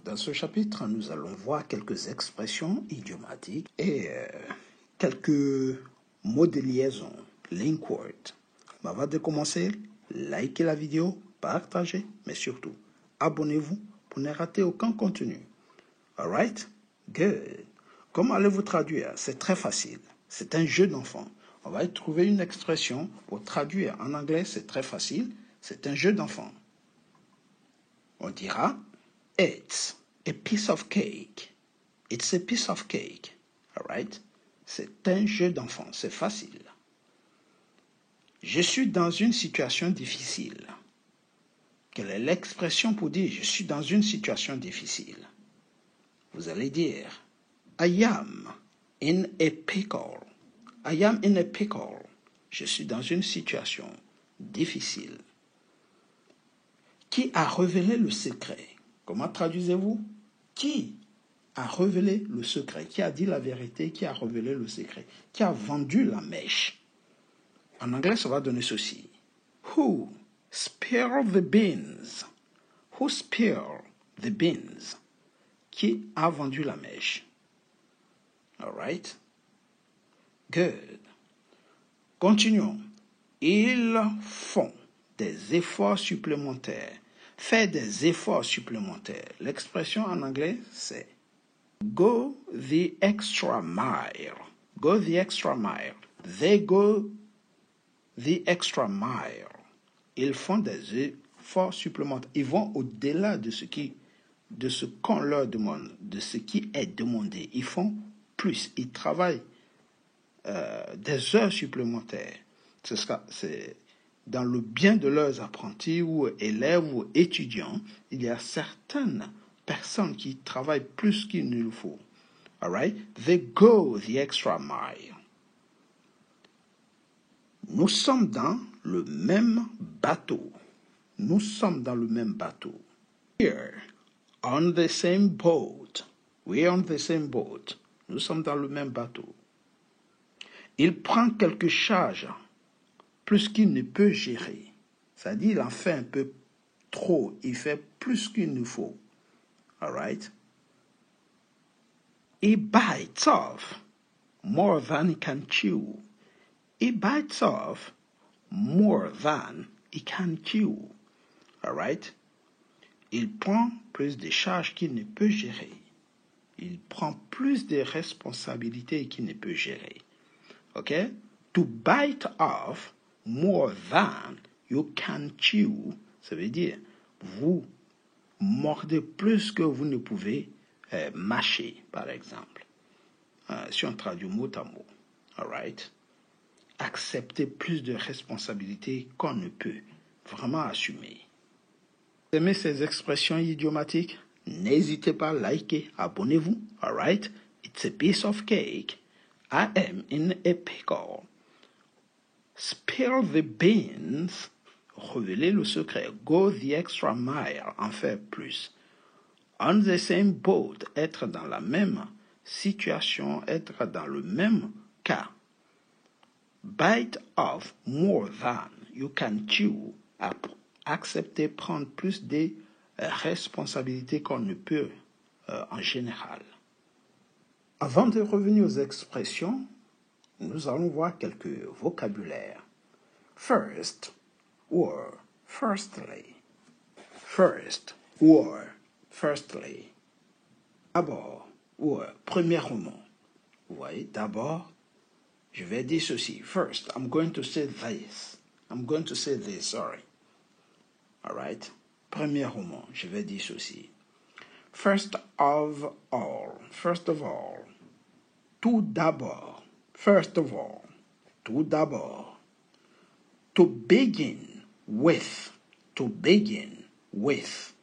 Dans ce chapitre, nous allons voir quelques expressions idiomatiques et quelques mots de liaison, link word. Avant de commencer, likez la vidéo, partagez, mais surtout, abonnez-vous pour ne rater aucun contenu. Alright? Good. Comment allez-vous traduire? C'est très facile. C'est un jeu d'enfant. On va y trouver une expression pour traduire en anglais, c'est très facile. C'est un jeu d'enfant. On dira It's a piece of cake. It's a piece of cake. Alright? C'est un jeu d'enfant. C'est facile. Je suis dans une situation difficile. Quelle est l'expression pour dire je suis dans une situation difficile? Vous allez dire I am in a pickle. I am in a pickle. Je suis dans une situation difficile. Qui a révélé le secret? Comment traduisez-vous? Qui a révélé le secret? Qui a dit la vérité? Qui a révélé le secret? Qui a vendu la mèche? En anglais, ça va donner ceci. Who spilled the beans? Who spilled the beans? Qui a vendu la mèche? All right? Good. Continuons. Ils font des efforts supplémentaires. Faire des efforts supplémentaires. L'expression en anglais, c'est go the extra mile. Go the extra mile. They go the extra mile. Ils font des efforts supplémentaires. Ils vont au-delà de ce qu'on leur demande, de ce qui est demandé. Ils font plus. Ils travaillent des heures supplémentaires. C'est dans le bien de leurs apprentis ou élèves ou étudiants, il y a certaines personnes qui travaillent plus qu'il ne le faut. All right? They go the extra mile. Nous sommes dans le même bateau. Nous sommes dans le même bateau. We're on the same boat. We're on the same boat. Nous sommes dans le même bateau. Il prend quelques charges plus qu'il ne peut gérer. C'est-à-dire, il en fait un peu trop. Il fait plus qu'il ne faut. All right? He bites off more than he can chew. He bites off more than he can chew. All right? Il prend plus de charges qu'il ne peut gérer. Il prend plus de responsabilités qu'il ne peut gérer. OK? To bite off more than you can chew, ça veut dire vous mordez plus que vous ne pouvez mâcher, par exemple. Si on traduit mot à mot. All right? Accepter plus de responsabilités qu'on ne peut vraiment assumer. Vous aimez ces expressions idiomatiques? N'hésitez pas à liker, abonnez-vous. All right? It's a piece of cake. I am in a pickle. Spill the beans. Révéler le secret. Go the extra mile. En faire plus. On the same boat. Être dans la même situation. Être dans le même cas. Bite off more than you can chew. Accepter, prendre plus de responsabilités qu'on ne peut en général. Avant de revenir aux expressions, nous allons voir quelques vocabulaires. First, or firstly. First, or firstly. D'abord, ou premièrement. Vous voyez, d'abord, je vais dire ceci. First, I'm going to say this. I'm going to say this, sorry. All right? Premièrement, je vais dire ceci. First of all. First of all. Tout d'abord. First of all. Tout d'abord. To begin with. To begin with.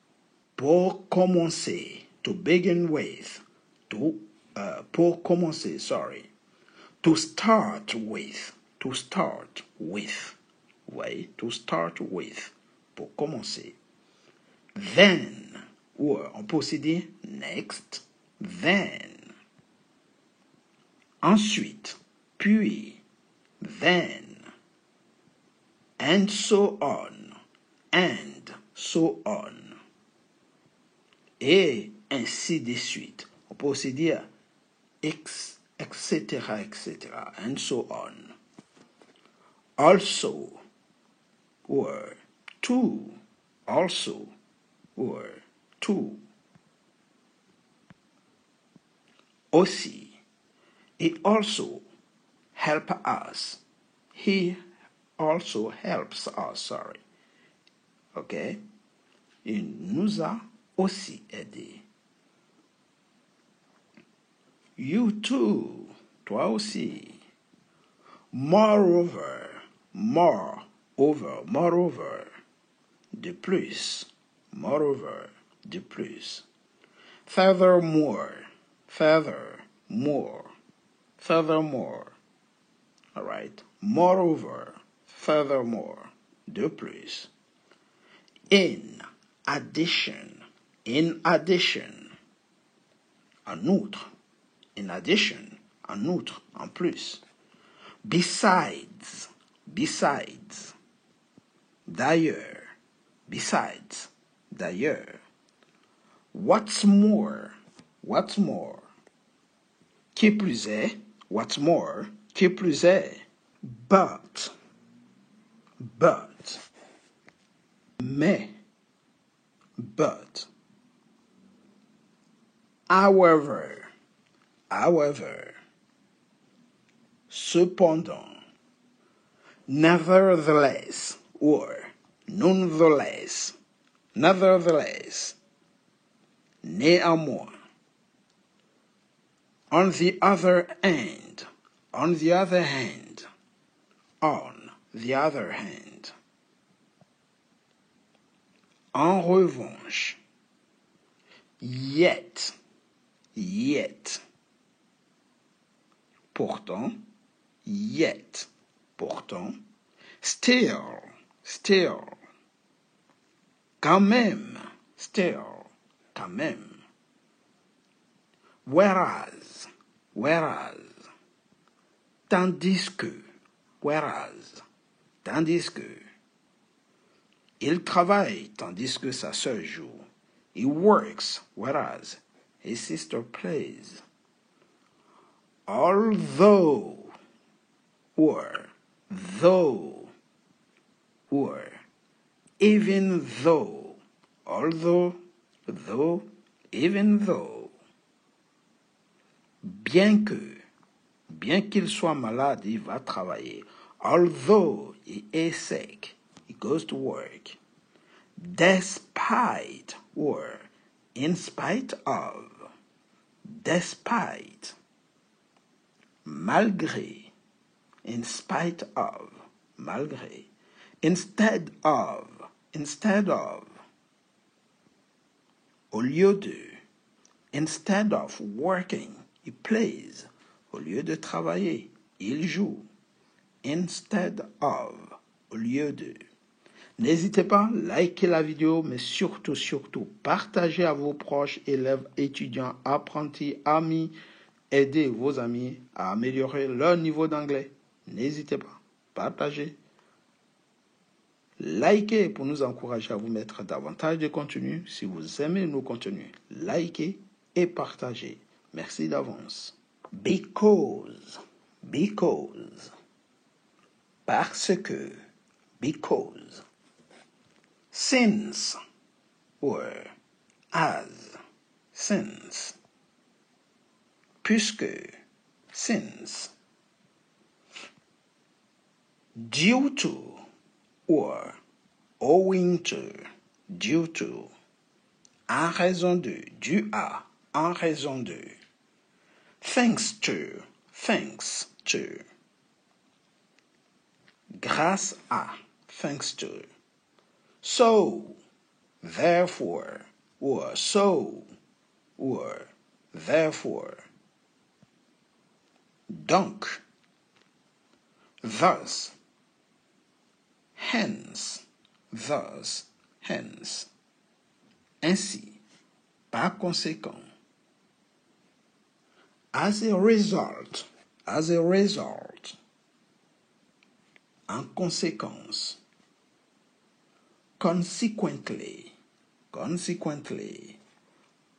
Pour commencer. To begin with. Pour commencer, sorry. To start with. To start with. Oui, to start with. Pour commencer. Then. Ou on peut aussi dire next. Then. Ensuite. Puis. Then. And so on. And so on. et ainsi de suite. On peut aussi dire etc., etc., and so on. Also, or to, also, or to. Aussi, it also help us. He also helps us, sorry. Ok? Il nous a aussi aidé. You too, toi aussi. Moreover, moreover, de plus, moreover, de plus. Furthermore, furthermore, furthermore. All right. Moreover, furthermore, de plus. In addition, en outre, in addition, en outre, en plus. Besides, d'ailleurs, d'ailleurs. What's more, qui plus est, what's more, qui plus est. But, mais, but. However, cependant. Nevertheless, or nonetheless, néanmoins. On the other hand, en revanche, yet, pourtant, still, quand même, whereas, tandis que, il travaille tandis que sa sœur joue. He works, whereas his sister plays. Although, or though, or even though, although, though, even though, bien qu'il soit malade, il va travailler. Although he is sick, he goes to work. Despite, or in spite of, despite, malgré, in spite of, malgré, instead of, au lieu de, instead of working, he plays, au lieu de travailler, il joue, instead of, au lieu de. N'hésitez pas, likez la vidéo, mais surtout, partagez à vos proches, élèves, étudiants, apprentis, amis. Aidez vos amis à améliorer leur niveau d'anglais. N'hésitez pas, partagez. Likez pour nous encourager à vous mettre davantage de contenu. Si vous aimez nos contenus, likez et partagez. Merci d'avance. Because. Parce que. Because. Since, or as, since. Puisque, since. Due to, or owing to, due to. En raison de, dû à, en raison de. Thanks to, grâce à, thanks to. So, therefore, or so, or therefore. Donc, thus, hence, ainsi, par conséquent. As a result, en conséquence. Consequently,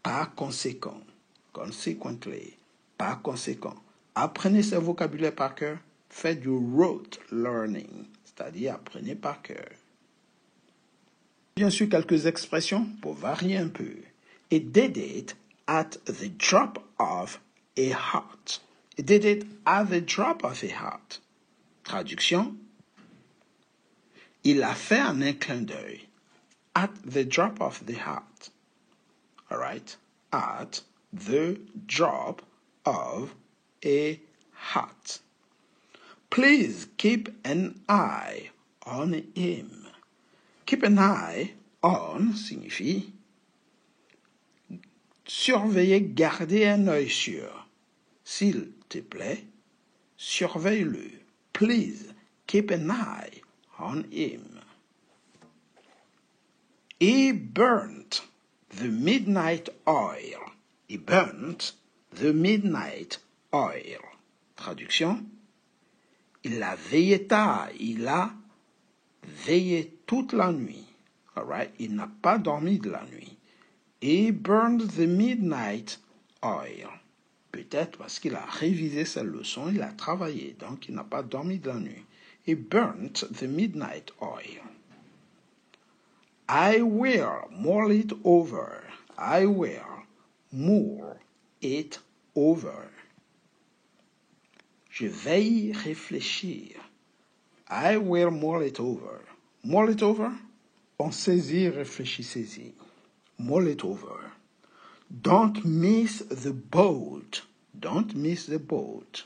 Par conséquent, consequently, par conséquent. Apprenez ce vocabulaire par cœur. Faites du rote learning, c'est-à-dire apprenez par cœur. Bien sûr, quelques expressions pour varier un peu. It did it at the drop of a hat. It did it at the drop of a hat. Traduction. Il a fait un clin d'œil. At the drop of the hat. All right? At the drop of a hat. Please keep an eye on him. Keep an eye on signifie surveiller, garder un œil sur. S'il te plaît, surveille-le. Please keep an eye on him. He burnt the midnight oil. He burnt the midnight oil. Traduction. Il a veillé tard. Il a veillé toute la nuit. All right? Il n'a pas dormi de la nuit. He burned the midnight oil. Peut-être parce qu'il a révisé sa leçon, il a travaillé, donc il n'a pas dormi de la nuit. He burnt the midnight oil. I will mull it over. I will mull it over. Je vais y réfléchir. I will mull it over. Mull it over? Pensez-y, réfléchissez-y. Mull it over. Don't miss the boat. Don't miss the boat.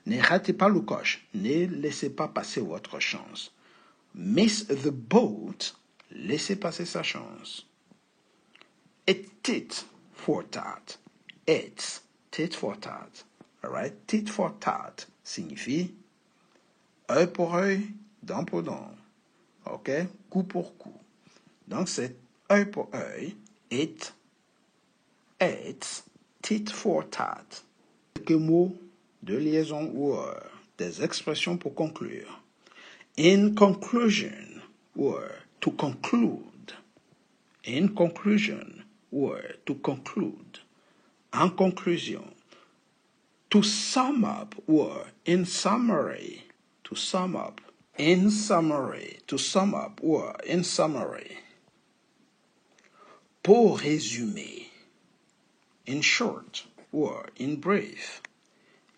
Ne ratez pas le coche. Ne laissez pas passer votre chance. Miss the boat. Laissez passer sa chance. It's tit for tat. It's tit for tat. All right? Tit for tat signifie œil pour œil, dent pour dent. OK? Coup pour coup. Donc, c'est œil pour œil. It's tit for tat. Quelques mots de liaison ou des expressions pour conclure. In conclusion, or to conclude. In conclusion, or to conclude. En conclusion. To sum up, or in summary. To sum up. In summary. To sum up, or in summary. Pour résumer. In short, or in brief.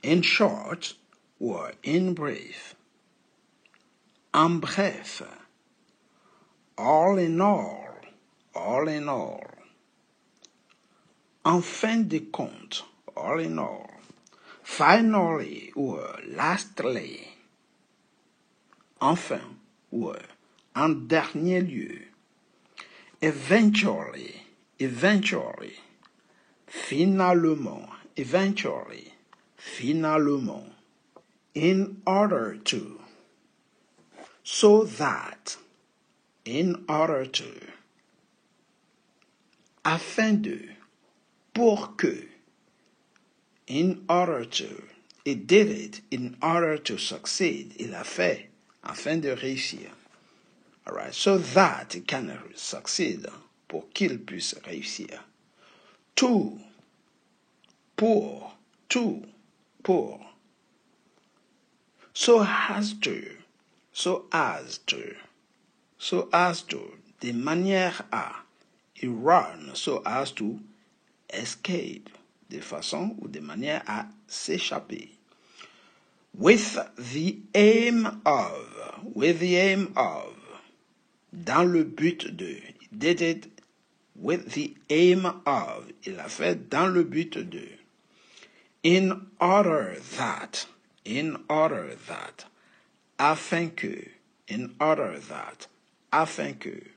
In short, or in brief. En bref. All in all. All in all. En fin de compte. All in all. Finally, or lastly. Enfin, or en dernier lieu. Eventually. Eventually. Finalement. Eventually. Finalement. In order to. So that. In order to. Afin de. Pour que. In order to. He did it in order to succeed. Il a fait afin de réussir. All right. So that he can succeed. Pour qu'il puisse réussir. To. Pour. To. Pour. So as to. So as to. So as to. De manière à. He run so as to escape. De façon ou de manière à s'échapper. With the aim of. With the aim of. Dans le but de. He did it with the aim of. Il a fait dans le but de. In order that. In order that. Afin que. In order that. Afin que.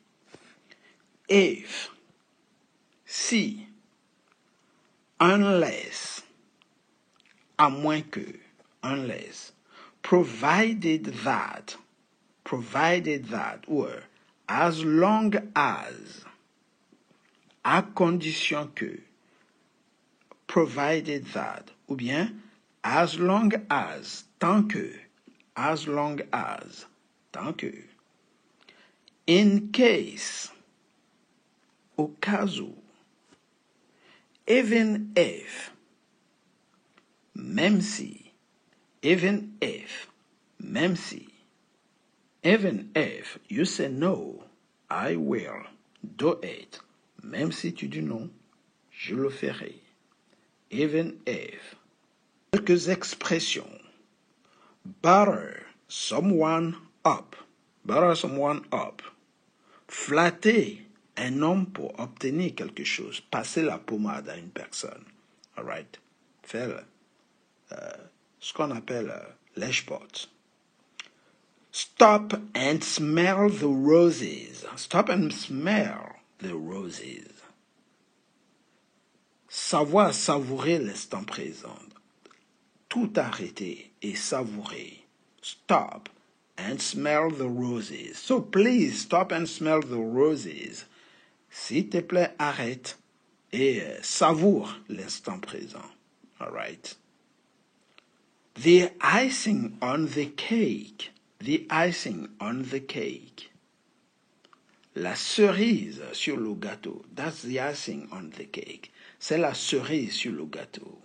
If. Si. Unless. À moins que. Unless. Provided that. Provided that. Or as long as. À condition que. Provided that. Ou bien as long as. Tant que. As long as. Tant que. In case. Au cas où. Even if, même si, even if, même si. Even if you say no, I will do it. Même si tu dis non, je le ferai. Even if. Quelques expressions. Butter someone up. Butter someone up. Flatter un homme pour obtenir quelque chose. Passer la pommade à une personne. All right? Faire ce qu'on appelle lèche-porte. Stop and smell the roses. Stop and smell the roses. Savoir savourer l'instant présent. Tout arrêter et savourer. Stop and smell the roses. So please stop and smell the roses. S'il te plaît, arrête et savoure l'instant présent. All right? The icing on the cake. The icing on the cake. La cerise sur le gâteau. That's the icing on the cake. C'est la cerise sur le gâteau.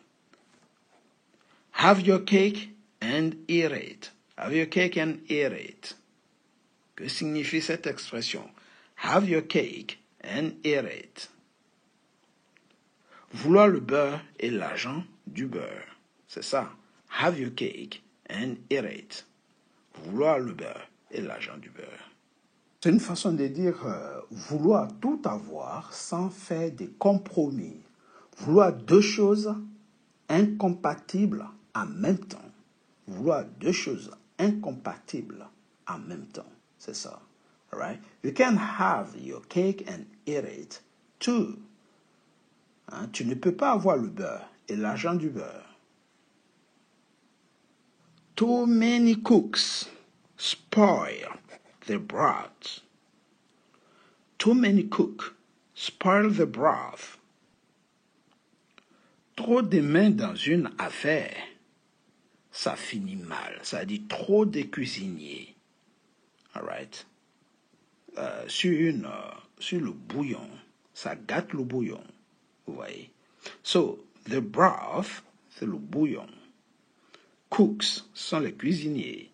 Have your cake and eat it. Have your cake and eat it. Que signifie cette expression? Have your cake and eat it. Vouloir le beurre et l'argent du beurre. C'est ça. Have your cake and eat it. Vouloir le beurre et l'argent du beurre. C'est une façon de dire vouloir tout avoir sans faire de compromis. Vouloir deux choses incompatibles en même temps. Vouloir deux choses incompatibles en même temps. C'est ça. All right? You can have your cake and eat it too. Hein? Tu ne peux pas avoir le beurre et l'argent du beurre. Too many cooks spoil the broth. Too many cooks spoil the broth. Trop de mains dans une affaire, ça finit mal. Ça dit trop de cuisiniers. All right? Sur le bouillon, ça gâte le bouillon. Vous voyez? So, the broth, c'est le bouillon. Cooks sont les cuisiniers.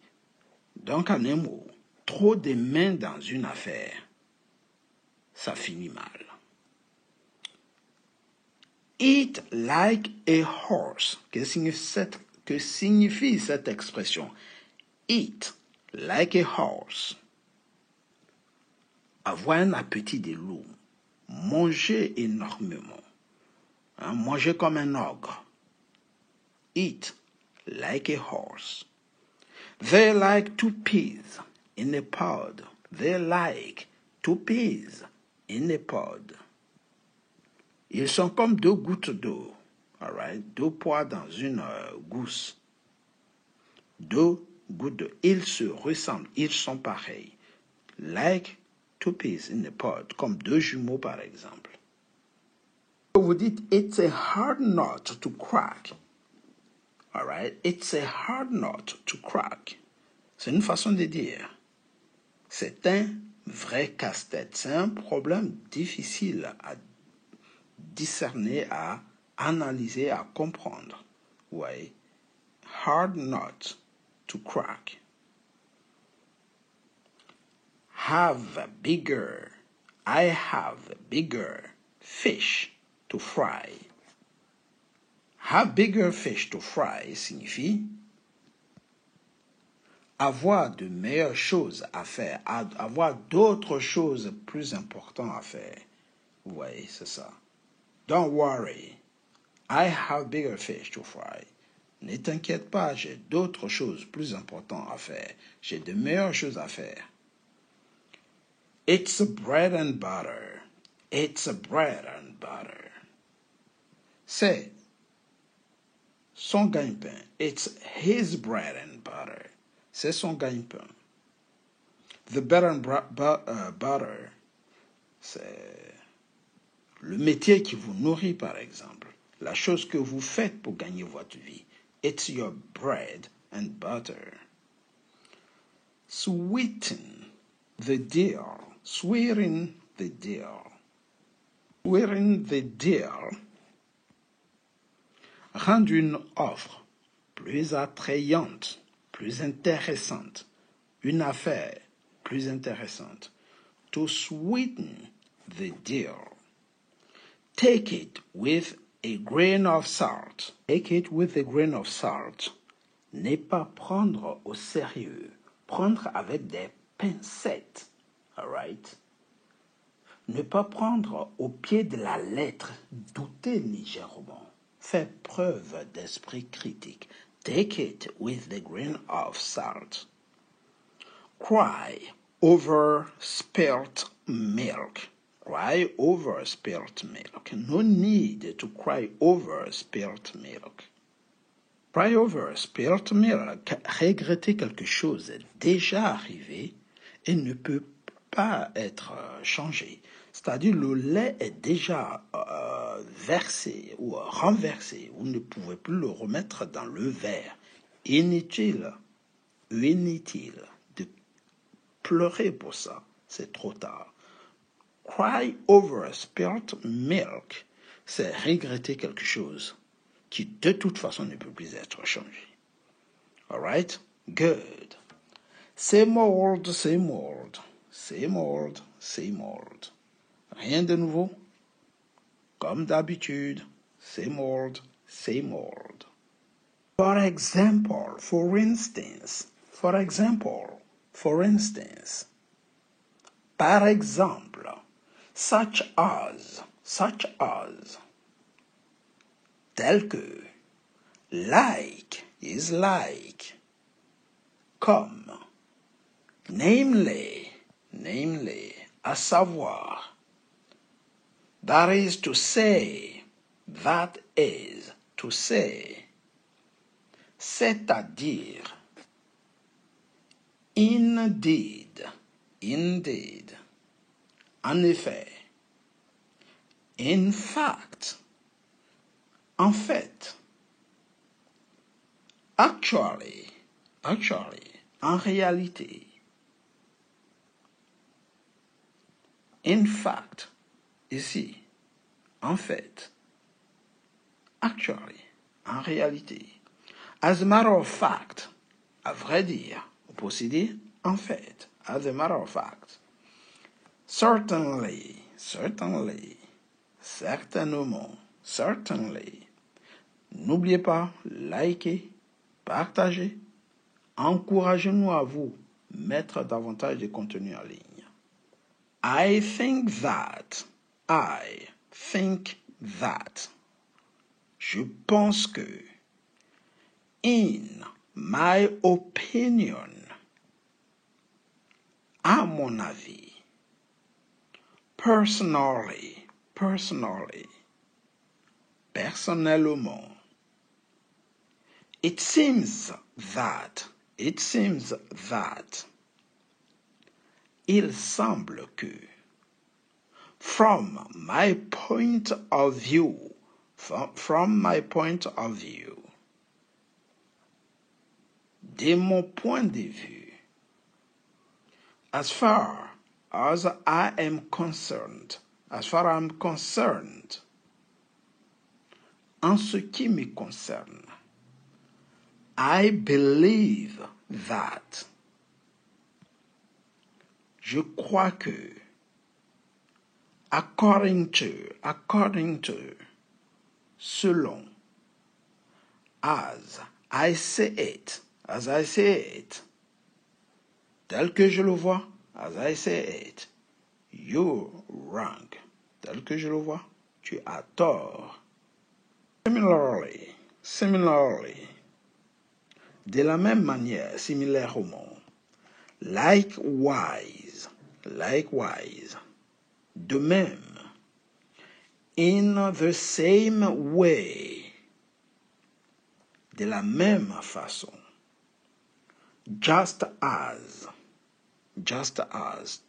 Donc, en un mot, trop de mains dans une affaire, ça finit mal. Eat like a horse. Que signifie cette expression? Eat like a horse. Avoir un appétit de loup. Manger énormément. Hein, manger comme un ogre. Eat like a horse. They like 2 peas in a pod. They like 2 peas in a pod. Ils sont comme 2 gouttes d'eau. All right? 2 pois dans une gousse. 2 gouttes d'eau. Ils se ressemblent. Ils sont pareils. Like 2 peas in a pod. Comme 2 jumeaux, par exemple. Vous dites, it's a hard nut to crack. All right? It's a hard nut to crack. C'est une façon de dire. C'est un vrai casse-tête. C'est un problème difficile à discerner, à analyser, à comprendre. Ouais. Hard nut to crack. Have a bigger. I have a bigger fish to fry. Have bigger fish to fry signifie avoir de meilleures choses à faire, avoir d'autres choses plus importantes à faire. Vous voyez, c'est ça. Don't worry, I have bigger fish to fry. Ne t'inquiète pas, j'ai d'autres choses plus importantes à faire. J'ai de meilleures choses à faire. It's bread and butter. It's bread and butter. C'est son gagne-pain. It's his bread and butter. C'est son gagne-pain. The bread and butter, c'est le métier qui vous nourrit, par exemple. La chose que vous faites pour gagner votre vie. It's your bread and butter. Sweeten the deal. Sweeten the deal. Sweeten the deal. rendre une offre plus attrayante, plus intéressante, une affaire plus intéressante. To sweeten the deal. Take it with a grain of salt. Take it with a grain of salt. N'est pas prendre au sérieux. Prendre avec des pincettes. All right? Ne pas prendre au pied de la lettre. Douter légèrement. Faire preuve d'esprit critique. Take it with the grain of salt. Cry over spilt milk. Cry over spilt milk. No need to cry over spilt milk. Cry over spilt milk. Regretter quelque chose déjà arrivé et ne peut pas être changé. C'est-à-dire le lait est déjà versé ou renversé. Vous ne pouvez plus le remettre dans le verre. Inutile de pleurer pour ça. C'est trop tard. Cry over spilt milk, c'est regretter quelque chose qui de toute façon ne peut plus être changé. All right? Good. Same old, same old. Same old, same old. Rien de nouveau. Comme d'habitude. Same old, same old. For example, for instance. For example, for instance. Par exemple. Such as. Tel que. Like is like. Comme. Namely, à savoir. That is to say. That is to say. C'est-à-dire. Indeed. En effet. In fact. En fait. Actually. En réalité. In fact. Ici. En fait. Actually. En réalité. As a matter of fact. À vrai dire. On peut aussi dire en fait. As a matter of fact. Certainly. Certainement. Certainly. N'oubliez pas, likez, partagez. Encouragez-nous à vous mettre davantage de contenu en ligne. I think that. Je pense que. In my opinion. À mon avis. Personally. Personnellement. It seems that. Il semble que. From my point of view. De mon point de vue. As far as I am concerned. En ce qui me concerne. I believe that. Je crois que. According to. Selon. As I say it. Tel que je le vois. As I say it. You're wrong. Tel que je le vois. Tu as tort. Similarly. De la même manière, similairement. Likewise. De même. In the same way. De la même façon. Just as.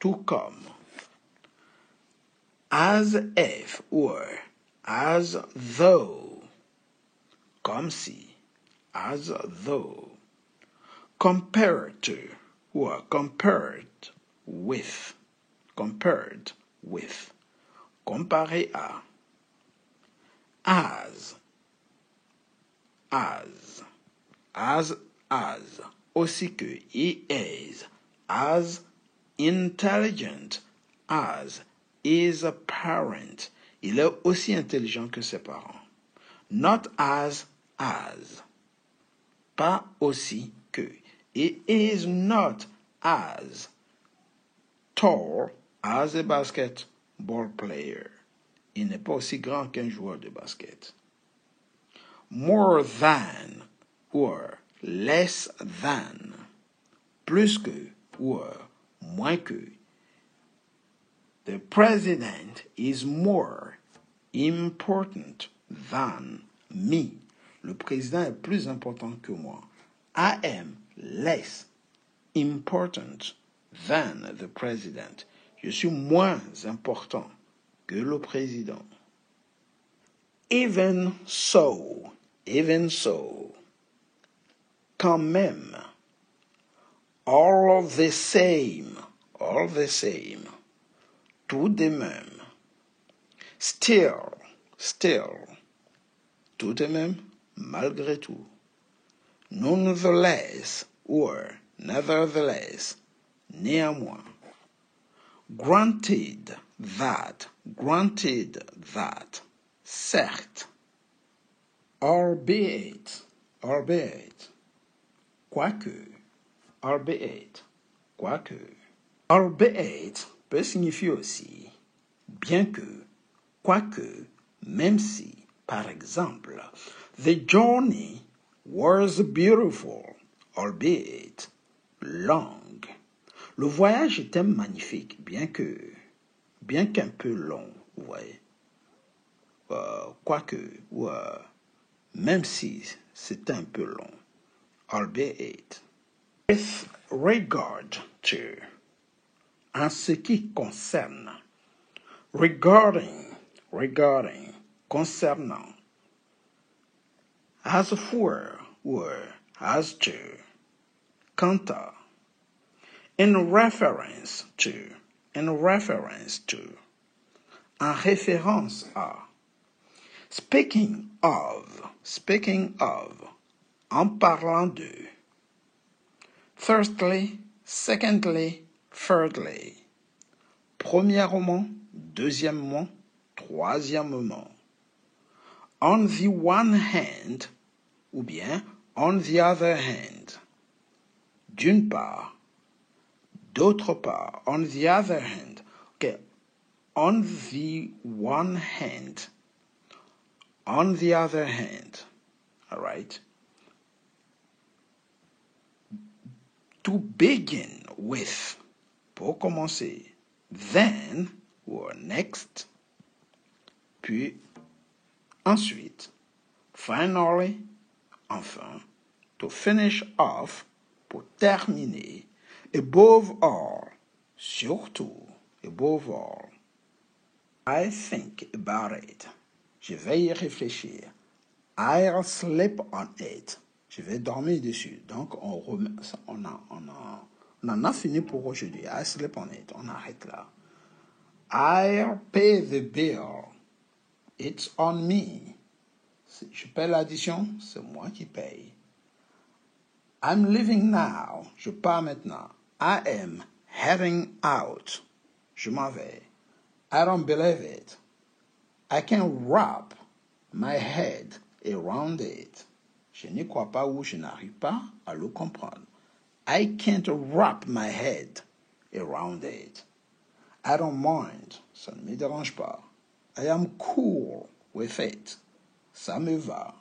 Tout comme. As if or as though. Comme si. As though. Compared to or compared with. Comparé à. As. as. As. Aussi que he is as intelligent as his parent. Il est aussi intelligent que ses parents. Not as. Pas aussi que. He is not as tall as a basketball player. Il n'est pas aussi grand qu'un joueur de basket. More than or less than. Plus que or moins que. The president is more important than me. Le président est plus important que moi. I am less important than the president. Je suis moins important que le président. Even so. Quand même. All the same. Tout de même. Still. Tout de même, malgré tout. Nonetheless, or nevertheless, néanmoins. Granted that, certes. Albeit, quoique. Albeit peut signifier aussi bien que, quoique, même si. Par exemple, the journey was beautiful, albeit long. Le voyage était magnifique, bien qu'un peu long, vous voyez. Quoique, même si c'était un peu long, albeit. With regard to, en ce qui concerne, regarding, concernant, as for, or as to, quant à, in reference to, en référence à, speaking of, en parlant de, firstly, secondly, thirdly, premièrement, deuxièmement, troisièmement. On the one hand, ou bien on the other hand. D'une part, d'autre part, on the other hand. Okay, on the one hand, on the other hand. All right. To begin with, pour commencer, then or next, puis ensuite, finally, enfin, to finish off, pour terminer, above all, surtout, above all. I think about it. Je vais y réfléchir. I'll sleep on it. Je vais dormir dessus. Donc, on en a fini pour aujourd'hui. I'll sleep on it. On arrête là. I'll pay the bill. It's on me. Si je paie l'addition, c'est moi qui paye. I'm leaving now. Je pars maintenant. I am heading out. Je m'en vais. I don't believe it. I can wrap my head around it. Je n'y crois pas ou je n'arrive pas à le comprendre. I can't wrap my head around it. I don't mind. Ça ne me dérange pas. I am cool with it. Ça me va.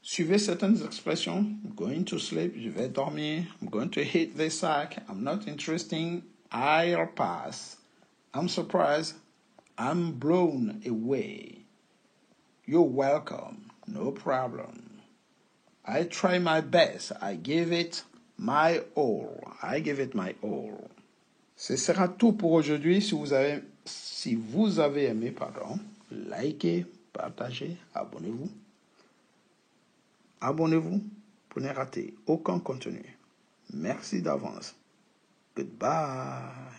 Suivez certaines expressions. I'm going to sleep. Je vais dormir. I'm going to hit the sack. I'm not interested. I'll pass. I'm surprised. I'm blown away. You're welcome. No problem. I try my best. I give it my all. Ce sera tout pour aujourd'hui. Si vous avez aimé, likez, partagez, abonnez-vous. Abonnez-vous pour ne rater aucun contenu. Merci d'avance. Goodbye.